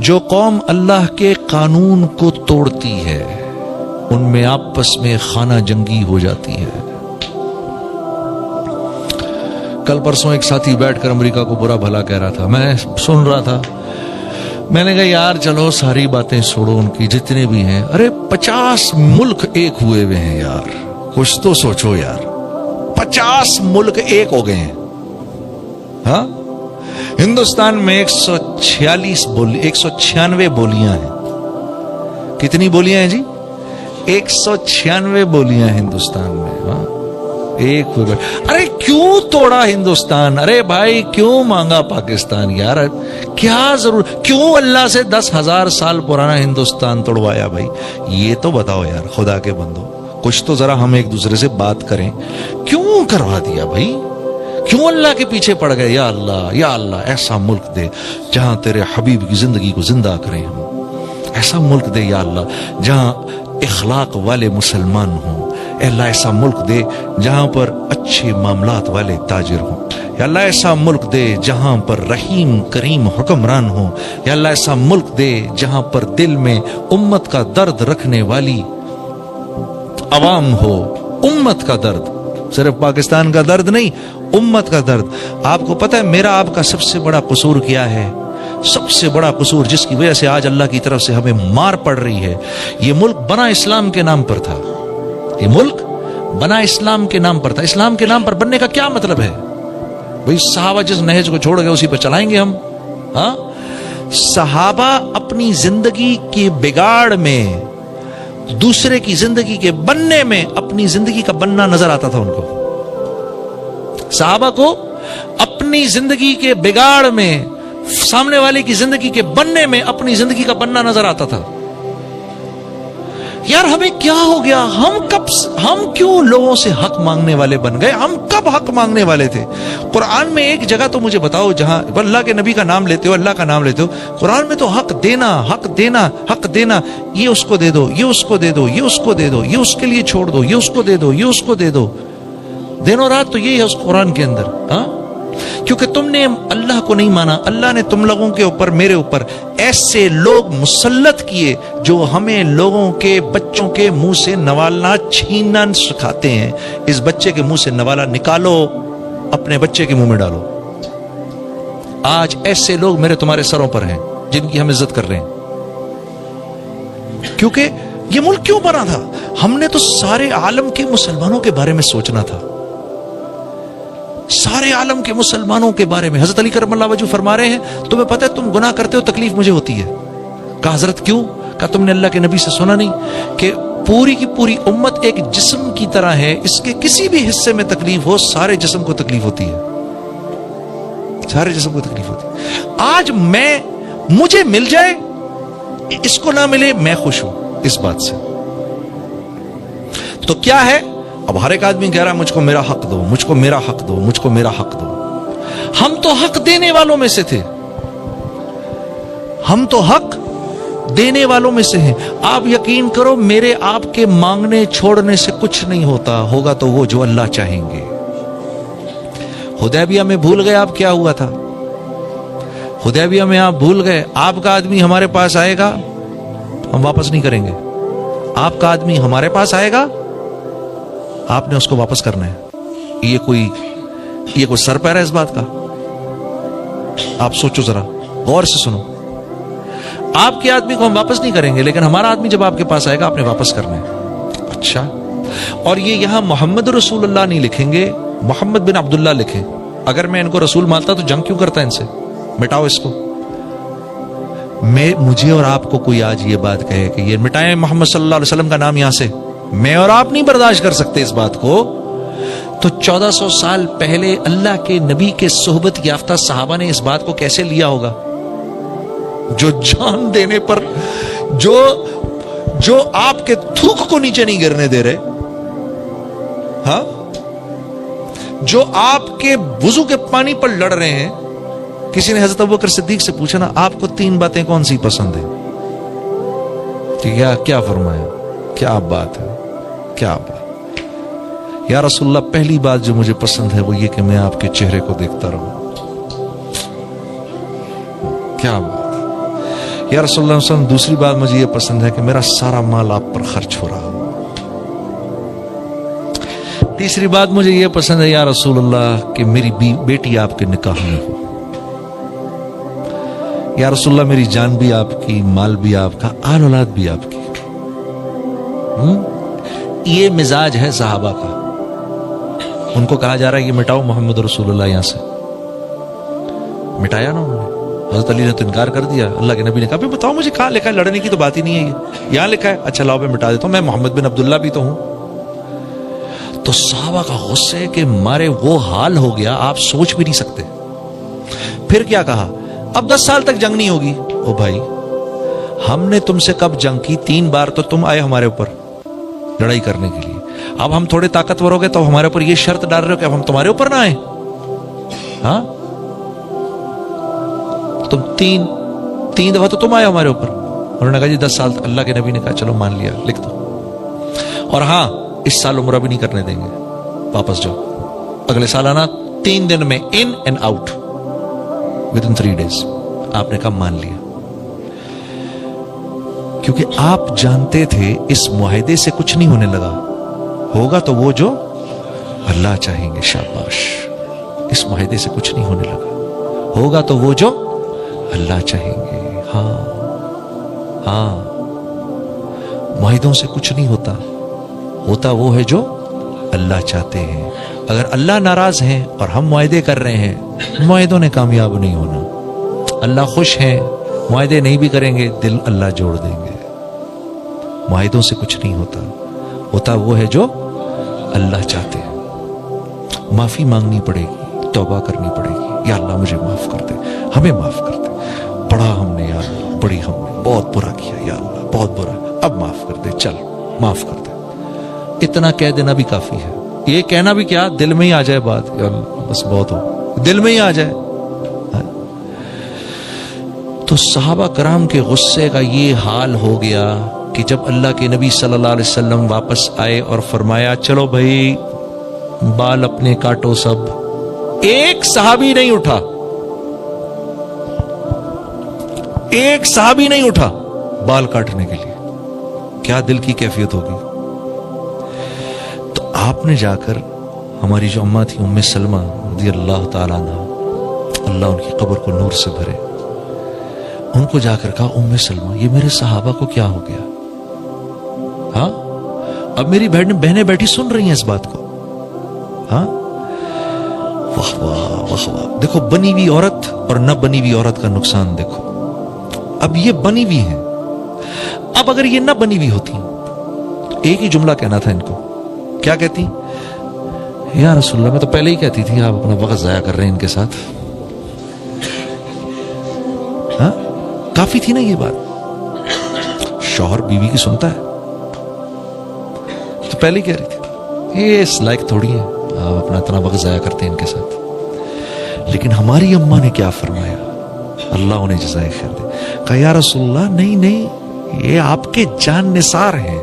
جو قوم اللہ کے قانون کو توڑتی ہے ان میں آپس میں خانہ جنگی ہو جاتی ہے۔ کل پرسوں ایک ساتھی بیٹھ کر امریکہ کو برا بھلا کہہ رہا تھا، میں سن رہا تھا، میں نے کہا یار چلو ساری باتیں چھوڑو ان کی، جتنے بھی ہیں، ارے 50 ملک ایک ہوئے ہوئے ہیں یار، کچھ تو سوچو یار، 50 ملک ایک ہو گئے ہیں۔ ہاں، ہندوستان میں 196 بولیاں ہیں۔ کتنی بولیاں ہیں جی؟ 196 بولیاں ہندوستان میں۔ ہاں، ایک ہوئے، ارے کیوں توڑا ہندوستان؟ ارے بھائی کیوں مانگا پاکستان یار؟ کیا ضرور، کیوں اللہ سے 10,000 سال پرانا ہندوستان توڑوایا بھائی؟ یہ تو بتاؤ یار خدا کے بندو، کچھ تو ذرا ہم ایک دوسرے سے بات کریں، کیوں کروا دیا بھائی؟ کیوں اللہ کے پیچھے پڑ گئے؟ یا اللہ ایسا ملک دے جہاں تیرے حبیب کی زندگی کو زندہ کریں ہم، ایسا ملک دے یا اللہ جہاں اخلاق والے مسلمان ہوں، اے اللہ ایسا ملک دے جہاں پر اچھے معاملات والے تاجر ہوں، یا اللہ ایسا ملک دے جہاں پر رحیم کریم حکمران ہوں، یا اللہ ایسا ملک دے جہاں پر دل میں امت کا درد رکھنے والی عوام ہو، امت کا درد، صرف پاکستان کا درد نہیں، امت کا درد۔ آپ کو پتہ ہے میرا آپ کا سب سے بڑا قصور کیا ہے؟ سب سے بڑا قصور جس کی وجہ سے آج اللہ کی طرف سے ہمیں مار پڑ رہی ہے، یہ ملک بنا اسلام کے نام پر تھا، یہ ملک بنا اسلام کے نام پر تھا۔ اسلام کے نام پر بننے کا کیا مطلب ہے بھئی؟ صحابہ جس نہج کو چھوڑ گئے اسی پر چلائیں گے ہم؟ ہاں، صحابہ اپنی زندگی کے بگاڑ میں، دوسرے کی زندگی کے بننے میں اپنی زندگی کا بننا نظر آتا تھا ان کو۔ صحابہ کو اپنی زندگی کے بگاڑ میں، سامنے والے کی زندگی کے بننے میں اپنی زندگی کا بننا نظر آتا تھا۔ یار ہمیں کیا ہو گیا؟ ہم کیوں لوگوں سے حق مانگنے والے بن گئے؟ ہم کب حق مانگنے والے تھے؟ قرآن میں ایک جگہ تو مجھے بتاؤ جہاں اللہ کے نبی کا نام لیتے ہو، اللہ کا نام لیتے ہو، قرآن میں تو حق دینا، حق دینا، حق دینا، یہ اس کو دے دو، یہ اس کو دے دو، یہ اس کو دے دو، یہ اس کے لیے چھوڑ دو، یہ اس کو دے دو، یہ اس کو دے دو، دن و رات تو یہی ہے اس قرآن کے اندر۔ ہاں، کیونکہ تم نے اللہ کو نہیں مانا، اللہ نے تم لوگوں کے اوپر، میرے اوپر ایسے لوگ مسلط کیے جو ہمیں لوگوں کے بچوں کے منہ سے نوالنا چھیننا سکھاتے ہیں۔ اس بچے کے منہ سے نوالا نکالو، اپنے بچے کے منہ میں ڈالو۔ آج ایسے لوگ میرے تمہارے سروں پر ہیں جن کی ہم عزت کر رہے ہیں، کیونکہ یہ ملک کیوں بنا تھا؟ ہم نے تو سارے عالم کے مسلمانوں کے بارے میں سوچنا تھا، سارے عالم کے مسلمانوں کے بارے میں۔ حضرت علی کرم اللہ وجہ فرما رہے ہیں تمہیں پتہ ہے تم گناہ کرتے ہو تکلیف مجھے ہوتی ہے۔ کہا حضرت کیوں؟ کہا تم نے اللہ کے نبی سے سنا نہیں کہ پوری کی پوری امت ایک جسم کی طرح ہے، اس کے کسی بھی حصے میں تکلیف ہو سارے جسم کو تکلیف ہوتی ہے، سارے جسم کو تکلیف ہوتی ہے۔ آج مجھے مل جائے، اس کو نہ ملے، میں خوش ہوں اس بات سے۔ تو کیا ہے؟ اب ہر ایک آدمی کہہ رہا ہے مجھ کو میرا حق دو، مجھ کو میرا حق دو، مجھ کو میرا حق دو۔ ہم تو حق دینے والوں میں سے تھے، ہم تو حق دینے والوں میں سے ہیں۔ آپ یقین کرو میرے آپ کے مانگنے چھوڑنے سے کچھ نہیں ہوتا، ہوگا تو وہ جو اللہ چاہیں گے۔ حدیبیہ میں بھول گئے آپ کیا ہوا تھا؟ حدیبیہ میں آپ بھول گئے آپ کا آدمی ہمارے پاس آئے گا ہم واپس نہیں کریں گے، آپ کا آدمی ہمارے پاس آئے گا آپ نے اس کو واپس کرنا ہے۔ یہ کوئی سر پیر ہے اس بات کا؟ آپ سوچو ذرا، غور سے سنو۔ آپ کے آدمی کو ہم واپس نہیں کریں گے، لیکن ہمارا آدمی جب آپ کے پاس آئے گا آپ نے واپس کرنا ہے۔ اچھا، اور یہ یہاں محمد رسول اللہ نہیں لکھیں گے، محمد بن عبداللہ لکھیں۔ اگر میں ان کو رسول مانتا تو جنگ کیوں کرتا ان سے؟ مٹاؤ اس کو۔ مجھے اور آپ کو کوئی آج یہ بات کہے کہ یہ مٹائیں محمد صلی اللہ علیہ وسلم کا نام یہاں سے، میں اور آپ نہیں برداشت کر سکتے اس بات کو۔ تو 1400 سال پہلے اللہ کے نبی کے صحبت یافتہ صحابہ نے اس بات کو کیسے لیا ہوگا؟ جو جان دینے پر، جو آپ کے تھوک کو نیچے نہیں گرنے دے رہے، ہاں، جو آپ کے وضو کے پانی پر لڑ رہے ہیں۔ کسی نے حضرت ابوبکر صدیق سے پوچھا نا آپ کو 3 باتیں کون سی پسند ہیں؟ کیا فرمایا؟ کیا بات ہے، کیا بات؟ یا رسول اللہ پہلی بات جو مجھے پسند ہے وہ یہ کہ میں آپ کے چہرے کو دیکھتا رہوں۔ کیا بات؟ یا رسول اللہ صلی اللہ علیہ وسلم دوسری بات مجھے یہ پسند ہے کہ میرا سارا مال آپ پر خرچ ہو رہا ہو. تیسری بات مجھے یہ پسند ہے یا رسول اللہ کہ میری بیٹی آپ کے نکاح میں ہو. یا رسول اللہ میری جان بھی آپ کی، مال بھی آپ کا، آل اولاد بھی آپ کی. یہ مزاج ہے صحابہ کا. ان کو کہا جا رہا ہے یہ مٹاؤ محمد رسول اللہ یہاں سے. مٹایا نا انہوں نے. حضرت علی نے تو انکار کر دیا. اللہ کے نبی نے کہا بتاؤ مجھے کہاں لکھا ہے، لڑنے کی تو بات ہی نہیں ہے، یہ یہاں لکھا ہے. اچھا لاؤ میں مٹا دیتا ہوں، میں محمد بن عبداللہ بھی تو ہوں. تو صحابہ کا غصے کے مارے وہ حال ہو گیا آپ سوچ بھی نہیں سکتے. پھر کیا کہا، اب 10 سال تک جنگ نہیں ہوگی. او بھائی ہم نے تم سے کب جنگ کی؟ 3 بار تو تم آئے ہمارے اوپر لڑائی کرنے کے لیے. اب ہم تھوڑے طاقتور ہو گئے تو ہمارے اوپر یہ شرط ڈال رہے ہو کہ اب ہم تمہارے اوپر نہ آئیں. ہاں تم تین دفعہ تو تم آئے ہمارے اوپر. انہوں نے کہا جی 10 سال. اللہ کے نبی نے کہا چلو مان لیا، لکھ دو. اور ہاں اس سال عمرہ بھی نہیں کرنے دیں گے، واپس جاؤ. اگلے سال آنا 3 دن میں in and out within 3 days. آپ نے کہا مان لیا، کیونکہ آپ جانتے تھے اس معاہدے سے کچھ نہیں ہونے لگا. ہوگا تو وہ جو اللہ چاہیں گے. شاباش. اس معاہدے سے کچھ نہیں ہونے لگا. ہوگا تو وہ جو اللہ چاہیں گے. ہاں معاہدوں سے کچھ نہیں ہوتا، ہوتا وہ ہے جو اللہ چاہتے ہیں. اگر اللہ ناراض ہیں اور ہم معاہدے کر رہے ہیں، معاہدوں نے کامیاب نہیں ہونا. اللہ خوش ہیں، معاہدے نہیں بھی کریں گے، دل اللہ جوڑ دیں گے. معاہدوں سے کچھ نہیں ہوتا، ہوتا وہ ہے جو اللہ چاہتے ہیں. معافی مانگنی پڑے گی، توبہ کرنی پڑے گی. یا اللہ مجھے معاف کر دے، ہمیں معاف کر دے. بڑا ہم نے یا اللہ، بڑی ہم نے بہت برا کیا یا اللہ، بہت برا، اب معاف کر دے، چل معاف کر دے. اتنا کہہ دینا بھی کافی ہے. یہ کہنا بھی کیا، دل میں ہی آ جائے بات، یا اللہ بس بہت ہو، دل میں ہی آ جائے. تو صحابہ کرام کے غصے کا یہ حال ہو گیا کہ جب اللہ کے نبی صلی اللہ علیہ وسلم واپس آئے اور فرمایا چلو بھائی بال اپنے کاٹو سب. ایک صحابی نہیں اٹھا، ایک صحابی نہیں اٹھا بال کاٹنے کے لیے. کیا دل کی کیفیت ہوگی. تو آپ نے جا کر ہماری جو اماں تھی ام سلمہ رضی اللہ تعالیٰ عنہ، اللہ ان کی قبر کو نور سے بھرے، ان کو جا کر کہا ام سلمہ یہ میرے صحابہ کو کیا ہو گیا. ہاں اب میری بہنیں بیٹھی سن رہی ہیں اس بات کو. ہاں واہ واہ واہ واہ. دیکھو بنی ہوئی عورت اور نہ بنی ہوئی عورت کا نقصان دیکھو. اب یہ بنی ہوئی ہیں، اب اگر یہ نہ بنی ہوئی ہوتی تو ایک ہی جملہ کہنا تھا ان کو. کیا کہتی؟ یا رسول اللہ میں تو پہلے ہی کہتی تھی آپ اپنا وقت ضائع کر رہے ہیں ان کے ساتھ. ہاں کافی تھی نا یہ بات. شوہر بیوی کی سنتا ہے تو پہلے ہی کہہ رہی تھی یہ اس لائق تھوڑی ہے آپ اپنا اتنا وقت ضائع کرتے ہیں ان کے ساتھ. لیکن ہماری اماں نے کیا فرمایا، اللہ انہیں جزائے خیر دے. کہا یا رسول اللہ نہیں یہ آپ کے جان نثار ہیں.